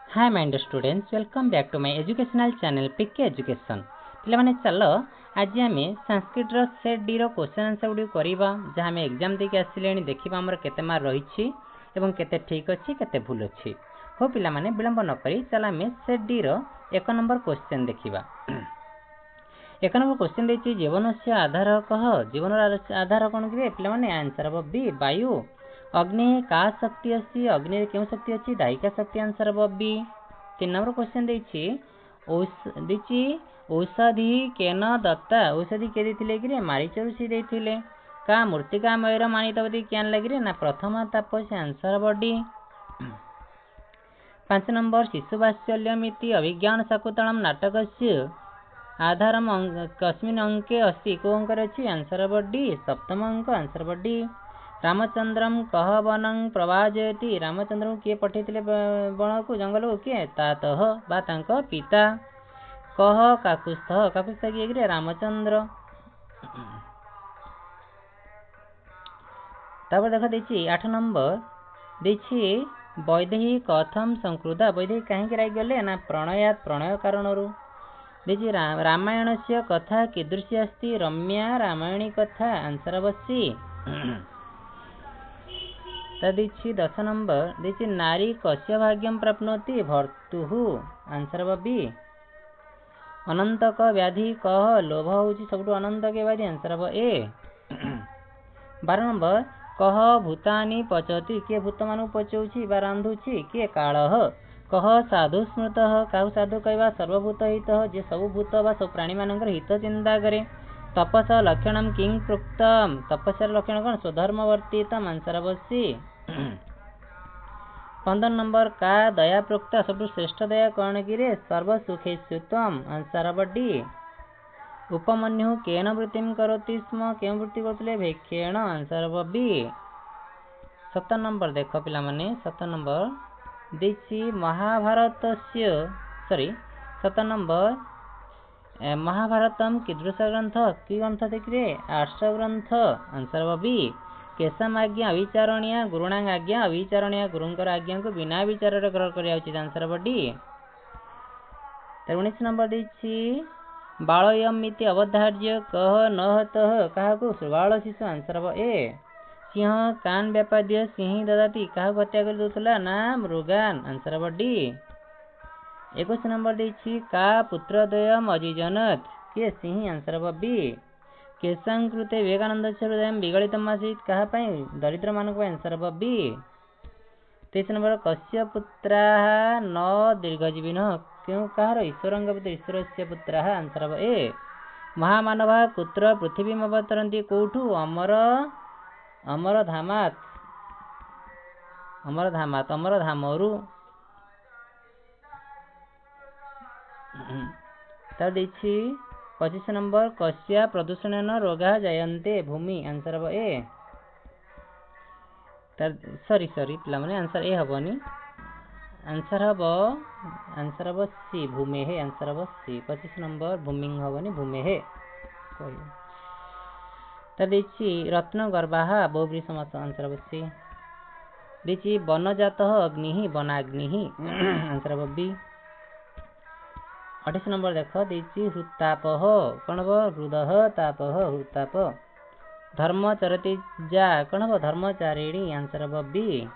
Hi mind students welcome back to my educational channel PK education पे चल आज आम Sanskrit set D question answer गुड़ी करवा जहाँ आम एग्जाम देके आसिले देखा आमर केते मार्क रही केते ठीक अच्छी केते भूल अच्छी हो पिला माने विलंब न करी चल आम सेट डी एक नंबर क्वेश्चन देखा। एक नंबर क्वेश्चन देखिए जीवन से आधार कह जीवन आधार कौन कि पे आंसर हम बी वायु। अग्नि का शक्ति अच्छी अग्नि क्यों शक्ति अच्छी दायिका शक्ति आंसर हम बी। 3 नंबर क्वेश्चन देखिए औषधि केन दत्ता औषधि के देते कि मारीच ऋषि देते का मूर्तिका मयूर मानितवती क्या लगे ना प्रथम तापस आंसर हम डी। 5 नंबर शिशुवात्सल्यमिति अभिज्ञान शाकुंतलम नाटक से आधारम कस्मिन अंके अस्ति को अंकर अच्छी आंसर हम डी। सप्तम अंक आंसर हम डी। रामचंद्रम कह वनं प्रवाजयति रामचंद्र किए पठे बण को जंगल को किए तातः बा तांको पिता। कह काकुस्थ काकुस्थ किए रामचंद्र। तापर देख देखिए 8 नंबर देखिए वैदेही कथम संकृता वैदेही कहीं रही गले ना प्रणयात प्रणय कारण देखिए रामायण से कथा कीदृशी अस्ति रम्या रामायणी कथा आंसर अवश्य। तदीछि 10 नंबर देखिए नारी कस्य भाग्यम प्राप्नोति भर्तुः आंसर बी। अनंत का व्याधि कह लोभ हूँ सब अनंत के व्याधि आंसर हम ए। 12 नंबर कह भूतानि पचति किए भूत मान पचौछि बा रांधुछि किए कालः। कह साधु स्मृत क्या साधु कहवा सर्वभूत हित जे सब भूत बा सब प्राणी मान हित चिंता करे। तपस लक्षण किंग प्रोक्तम तपस्यार लक्षण कौन स्वधर्मवर्तितम आंसर अवश्य। 15 नंबर का दया प्रोक्ता सब श्रेष्ठ दया कौन कि सर्वसुखेष्युतम आंसर हम डी। उपमन्यु केन वृत्ति करोति स्म क्यों वृत्ति करते भिक्षेण आंसर हम बी। 17 नंबर देख पिला माने 17 नंबर देखिए महाभारत 17 नंबर महाभारतम कीदृश ग्रंथ कि ग्रंथ देखिए आर्ष ग्रंथ आंसर हम बी। केशम आज्ञा अविचारणीय गुरुणांग आज्ञा अविचारणीय गुरुंकर आज्ञा को बिना विचार ग्रहण करा आंसर हम डी। 19 नंबर देखिए बालयमिति अवधार्य कह न हतः क्या बाल शिशु आंसर हम ए। सिंह कान व्यापाद्य सिंह ददाती क्या हत्या कर दूसरा ना मृगान आंसर हम डी। 21 नंबर देखिए का पुत्रद्वयम अजिजनत किए सिंह आंसर हम बी। केशंकृते विवेकानंद से हृदय विगलित आसीत क्या दरिद्र मान आंसर हम बी। 23 नंबर कस्य पुत्रा न दीर्घजीविन क्यों कह ईश्वर ईश्वर से पुत्रा आंसर हम ए। महामानव कुत्र पृथ्वी अवतरती कौठू अमर अमर धामात अमर धामात अमर धामरु। तब देखिए 25 नंबर कस्या प्रदूषण रोगा जयन्ते भूमि आंसर हम ए। सॉरी पे आंसर ए हेनी आंसर हम सी भूमे है आंसर हम सी। 25 नंबर भूमि हेनी भूमे है। देखिए रत्न गर्भा बहुब्री समास आंसर हम सी। देखिए वनजात अग्नि वनाग्नि आंसर हम बी। 28 नंबर देख देखिए हृताप कौन हम हृद ताप हृताप। धर्म चरती जा कौन हम धर्मचारिणी आंसर हम बी।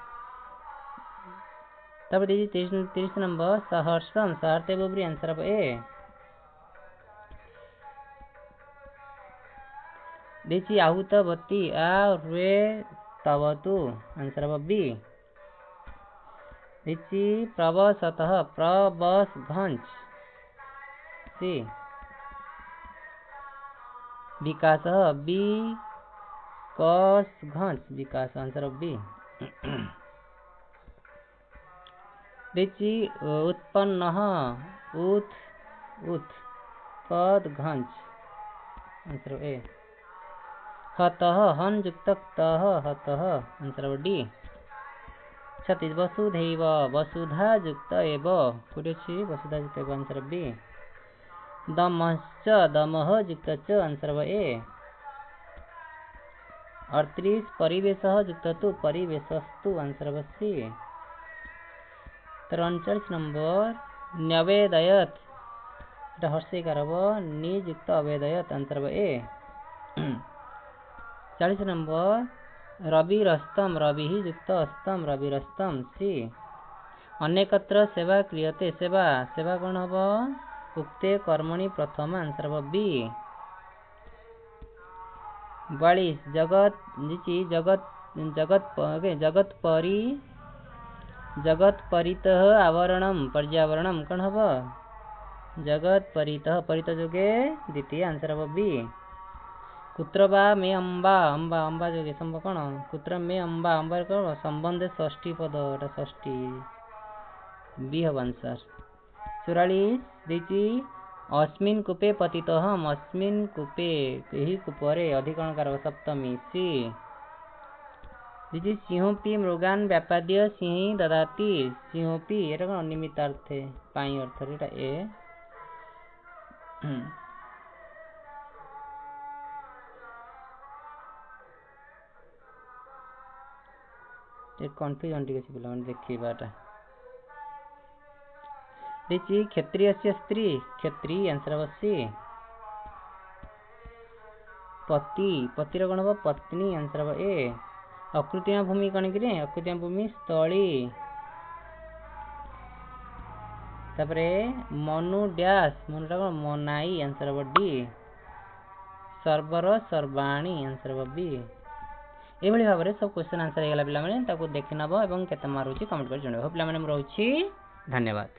तब देखिए 30 नंबर सहर्षम सहर्ते बुबरी आंसर हम ए। देखिए आहूतवती आवे तवतु आंसर हम बी। देखिए प्रवसतः प्रवस घंच सी। विकास बी कस घंच विकास आंसर हम बी। देखिए उत्पन्न उत उत पद घंच आंसर ए। हतः हन युक्त तह हतः आंसर हम डी। 36 वसुधैव वसुधा युक्त एव कुछ वसुधा युक्त एव आंसर हम बी। दमश्च दमः युक्त च आंसर हम ए। 38 परिवेश युक्त तु परिवेशस्तु आंसर हम सी। 39 नंबर न्यवेदयत এটা হর্ষইকার হব নিযুক্ত অবেদয়ত आंसर হব ए 40 नंबर रविरस्तम रवि युक्त अस्तम रविरस्तम सी अनेकत्र सेवा क्रियते सेवा सेवा कौन हम उक्ते कर्मणि प्रथम आंसर हम बी 42 जगत जगत जगत जगत परितः आवरणम पर्यावरणम कौन हम जगत परितः परित जोगे द्वितीय आंसर हम बी कुत्र बा मे अम्बा अम्बा अम्बा जोगे संभ कौन कुत्र मे अम्बा अम्बा कौन संबंध षष्ठी पद एटा षष्ठी बी हम आंसर 44 देखी अस्मिन कूपे पतितहम अस्मिन कूपे यही कूपरे अधिकरणकार सप्तमी सी देखी सिंहोपी मृगान व्यापाद्य सिंह ददाती सिंहोपी एटा कौन अनियमितार्थ पाई अर्थ एटा ए कन्फ्यूजन टी पे देखा देखिए क्षत्रिय से स्त्री क्षत्रिय आंसर सी पति पतिर कौन हम पत्नी आंसर हम ए अकृत्रिम भूमि कौन कि अकृत्रिम भूमि स्थली तापरे मनु डैश मनुटा कौन मनाई आंसर हम डी सर्वर सर्वाणी आंसर हम बी एभली भाव में सब क्वेश्चन आंसर होगा पे देखी नब और केते मार्क कमेंट कर जणाव पे रोची धन्यवाद।